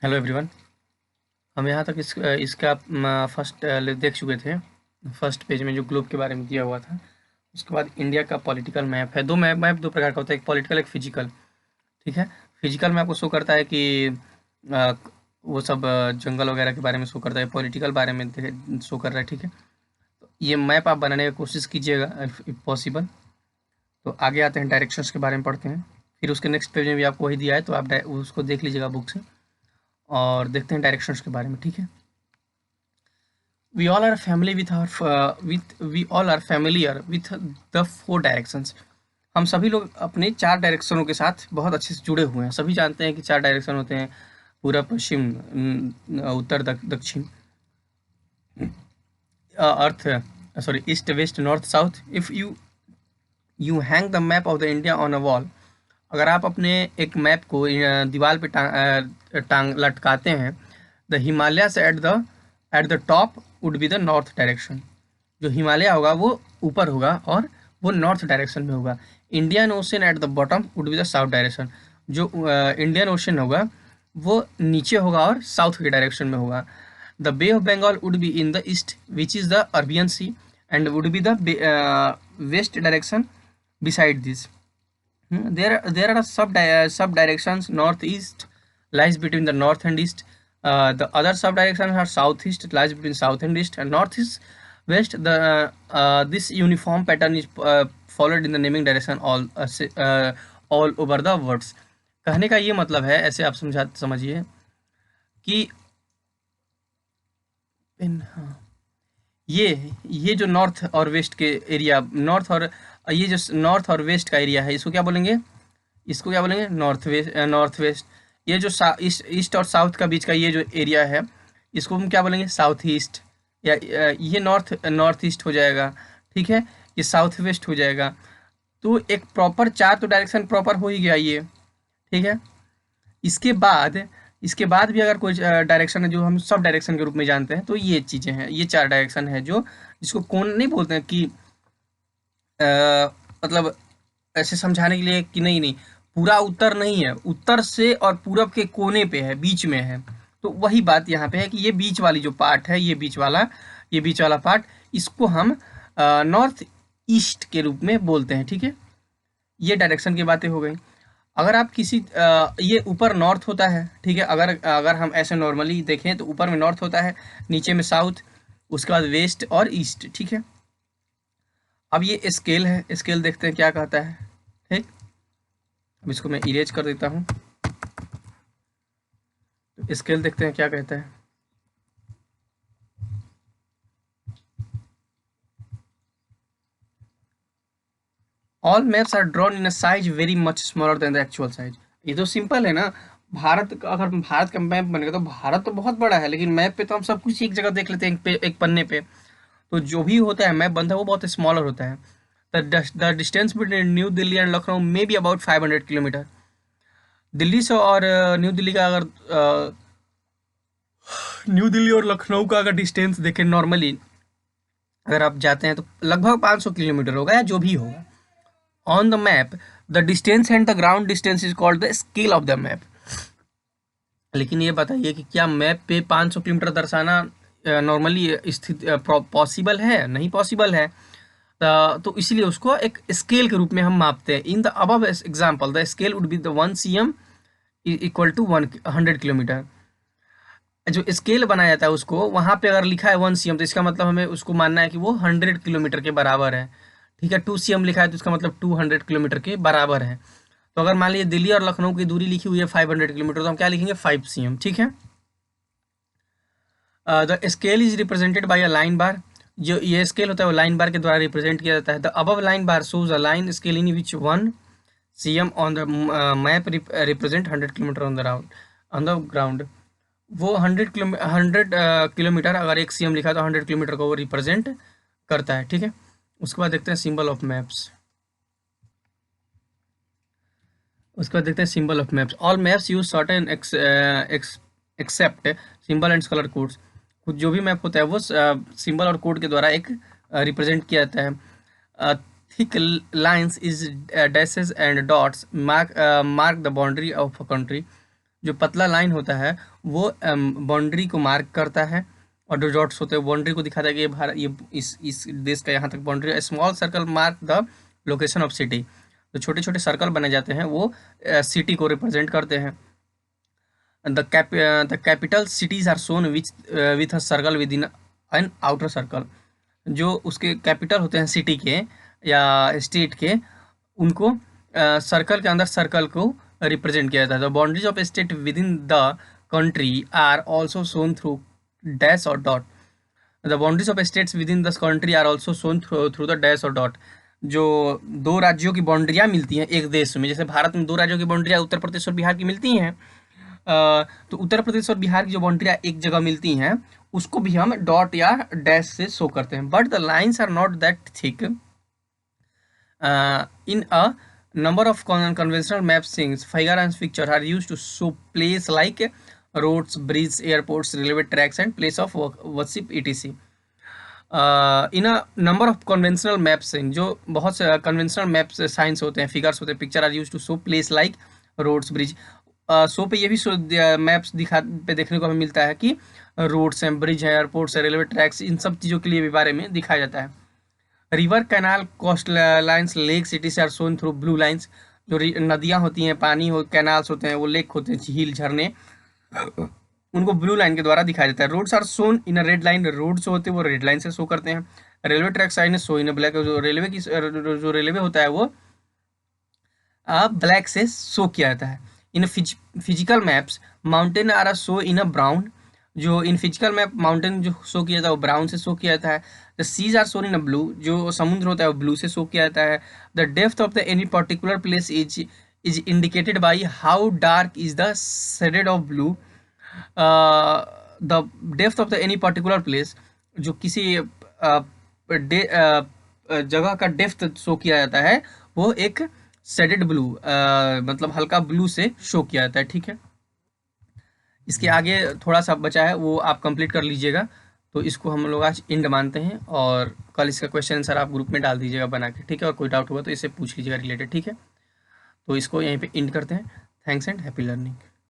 Hello everyone. हम यहाँ तक इसका फर्स्ट देख चुके थे। फर्स्ट पेज में जो ग्लोब के बारे में दिया हुआ था, उसके बाद इंडिया का पॉलिटिकल मैप है। दो मैप दो प्रकार का होता है, एक पॉलिटिकल एक फिजिकल। ठीक है। फिजिकल में आपको शो करता है कि अ, वो सब जंगल वगैरह के बारे में शो करता है, पॉलिटिकल बारे में शो कर रहा है। ठीक है। तो ये मैप आप बनाने की कोशिश कीजिएगा इफ़ पॉसिबल। तो आगे आते हैं, डायरेक्शंस के बारे में पढ़ते हैं। फिर उसके नेक्स्ट पेज में भी आपको वही दिया है, तो आप उसको देख लीजिएगा बुक से, और देखते हैं डायरेक्शंस के बारे में। ठीक है। We all are family with our we all are familiar with the four directions. हम सभी लोग अपने चार डायरेक्शनों के साथ बहुत अच्छे से जुड़े हुए हैं। सभी जानते हैं कि चार डायरेक्शन होते हैं: पूरब, पश्चिम, उत्तर, दक्षिण, earth, sorry, east, west, north, south. If you hang the map of the India on a wall, अगर आप अपने एक मैप को दीवार पे टांग लटकाते हैं, the Himalayas at the top would be the north direction. जो हिमालय होगा वो ऊपर होगा और वो नॉर्थ डायरेक्शन में होगा। Indian ocean at the bottom would be the south direction. जो इंडियन ओशन होगा वो नीचे होगा और साउथ के डायरेक्शन में होगा। The bay of Bengal would be in the east which is the Arabian sea and would be the west direction beside this. There are sub directions. Northeast lies between the north and east. The other sub directions are southeast lies between south and east, and northeast west. This uniform pattern is followed in the naming direction all over the words. कहने का ये मतलब है, ऐसे आप समझिए कि हाँ, ये जो नॉर्थ और वेस्ट के एरिया, ये जो नॉर्थ और वेस्ट का एरिया है, इसको क्या बोलेंगे? इसको क्या बोलेंगे? North west. ये जो ईस्ट और साउथ का बीच का ये जो एरिया है, इसको हम क्या बोलेंगे? South east. या ये नॉर्थ ईस्ट हो जाएगा। ठीक है। ये साउथ वेस्ट हो जाएगा। तो एक प्रॉपर चार तो डायरेक्शन प्रॉपर हो ही गया ये। ठीक है। इसके बाद इसके बाद भी अगर कोई डायरेक्शन है जो हम सब डायरेक्शन के रूप में जानते हैं, तो ये चीज़ें हैं, ये चार डायरेक्शन है जो जिसको कौन नहीं बोलते हैं कि मतलब ऐसे समझाने के लिए कि नहीं नहीं, पूरा उत्तर नहीं है, उत्तर से और पूरब के कोने पे है, बीच में है। तो वही बात यहाँ पे है कि ये बीच वाली जो पार्ट है, ये बीच वाला पार्ट, इसको हम नॉर्थ ईस्ट के रूप में बोलते हैं। ठीक है। ये डायरेक्शन की बातें हो गई। अगर आप ये ऊपर नॉर्थ होता है। ठीक है। अगर अगर हम ऐसे नॉर्मली देखें तो ऊपर में नॉर्थ होता है, नीचे में साउथ, उसके बाद वेस्ट और ईस्ट। ठीक है। अब ये स्केल है, स्केल देखते हैं क्या कहता है। ठीक। अब इसको मैं इरेज कर देता हूँ। तो स्केल देखते हैं क्या कहता है। All maps are drawn in a size very much smaller than the actual size. ये तो सिंपल है ना। अगर भारत का मैप बनेगा तो भारत तो बहुत बड़ा है, लेकिन मैप पे तो हम सब कुछ एक जगह देख लेते हैं, एक पन्ने पे। तो जो भी होता है मैप बनता है वो बहुत स्मॉलर होता है। The distance between new Delhi and Lucknow may be about 500 kilometre. Delhi से और न्यू दिल्ली का अगर न्यू दिल्ली और लखनऊ का अगर डिस्टेंस देखें नॉर्मली, अगर आप जाते हैं तो लगभग 500 किलोमीटर होगा या जो भी होगा। On the map the distance and the ground distance is called the scale of the map. लेकिन ये बताइए कि क्या मैप पे 500 किलोमीटर दर्शाना नॉर्मली स्थित पॉसिबल है? नहीं पॉसिबल है। तो इसलिए उसको एक स्केल के रूप में हम मापते हैं। In the above example the scale would be the 1 cm equal to 100 kilometre. जो स्केल बनाया जाता है उसको, वहाँ पे अगर लिखा है 1 cm, तो इसका मतलब हमें उसको मानना है कि वो 100 किलोमीटर के बराबर है। ठीक है। 2 cm लिखा है तो इसका मतलब 200 किलोमीटर के बराबर है। तो अगर मान लीजिए दिल्ली और लखनऊ की दूरी लिखी हुई है 500 किलोमीटर, तो हम क्या लिखेंगे? 5 cm। ठीक है। The scale is represented by a line bar. जो ये स्केल होता है वो लाइन बार के द्वारा रिप्रेजेंट किया जाता है। The above line bar shows a line scale in which 1 cm on the map represent 100 kilometre on the ground. वो 100 किलोमीटर अगर 1 cm लिखा तो 100 किलोमीटर को वो रिप्रेजेंट करता है। ठीक है। उसके बाद देखते हैं सिंबल ऑफ मैप्स। उसके बाद देखते हैं symbol of maps. All maps use certain except symbol and colour codes. कुछ जो भी मैप होता है वो सिंबल और कोड के द्वारा एक रिप्रेजेंट किया जाता है। Thick lines is dashes and dots mark the boundary of a country. जो पतला लाइन होता है वो बाउंड्री को मार्क करता है, और जो डॉट्स होते हैं बाउंड्री को दिखाता है कि ये भारत, ये इस देश का यहाँ तक boundary. Small circle mark the location of city. तो छोटे छोटे सर्कल बने जाते हैं वो सिटी को रिप्रेजेंट करते हैं। The capital cities are shown with a circle within an outer circle. जो उसके कैपिटल होते हैं सिटी के या स्टेट के, उनको सर्कल के अंदर सर्कल को रिप्रेजेंट किया जाता है। The boundaries of state within the country are also shown through dash और dot. The boundaries of states within the country are also shown through the dash और dot. जो दो राज्यों की बाउंड्रियाँ मिलती हैं एक देश में, जैसे भारत में दो राज्यों की बाउंड्रियाँ उत्तर प्रदेश और बिहार की मिलती हैं, तो उत्तर प्रदेश और बिहार की जो बाउंड्रियाँ एक जगह मिलती हैं उसको भी हम डॉट या डैश से शो करते हैं। But the lines are not that thick in a number of conventional mappings, figure and picture are used to show place like roads, bridges, airports, railway tracks and place of worship etc. In a number of conventional mappings, जो बहुत से conventional maps science होते हैं, figures होते हैं, picture are use to show place like roads, bridge. Show पे ये भी मैप्स पे देखने को हमें मिलता है कि रोड्स हैं, ब्रिज है, एयरपोर्ट्स है, रेलवे ट्रैक्स, इन सब चीज़ों के लिए भी बारे में दिखाया जाता है। River, canal, coast lines, lake, city से are shown through blue lines. जो नदियाँ होती हैं, पानी हो, कैनाल्स होते हैं, वो लेक होते हैं, झील, झरने, उनको ब्लू लाइन के द्वारा दिखाया जाता है। Roads are shown in a red line. Road जो होते हैं वो रेड लाइन से शो करते हैं। Railway track sign show in black. जो रेलवे होता है वो ब्लैक से शो किया जाता है। In physical maps mountain are show in a brown. जो इन फिजिकल मैप माउंटेन जो शो किया जाता है वो ब्राउन से शो किया जाता है। The seas are shown in a blue. जो समुद्र होता है वो ब्लू से शो किया जाता है। The depth of the any particular place is indicated by how dark is the shaded of blue. The depth of the any particular place, जो किसी जगह का डेप्थ शो किया जाता है वो एक शेडेड ब्लू, मतलब हल्का ब्लू से शो किया जाता है। ठीक है, इसके आगे थोड़ा सा बचा है वो आप कंप्लीट कर लीजिएगा। तो इसको हम लोग आज इंड मानते हैं, और कल इसका क्वेश्चन आंसर आप ग्रुप में डाल दीजिएगा बना के। ठीक है, और कोई डाउट हुआ तो इससे पूछ लीजिएगा रिलेटेड। ठीक है, तो इसको यहीं पे इंड करते हैं। Thanks and happy learning.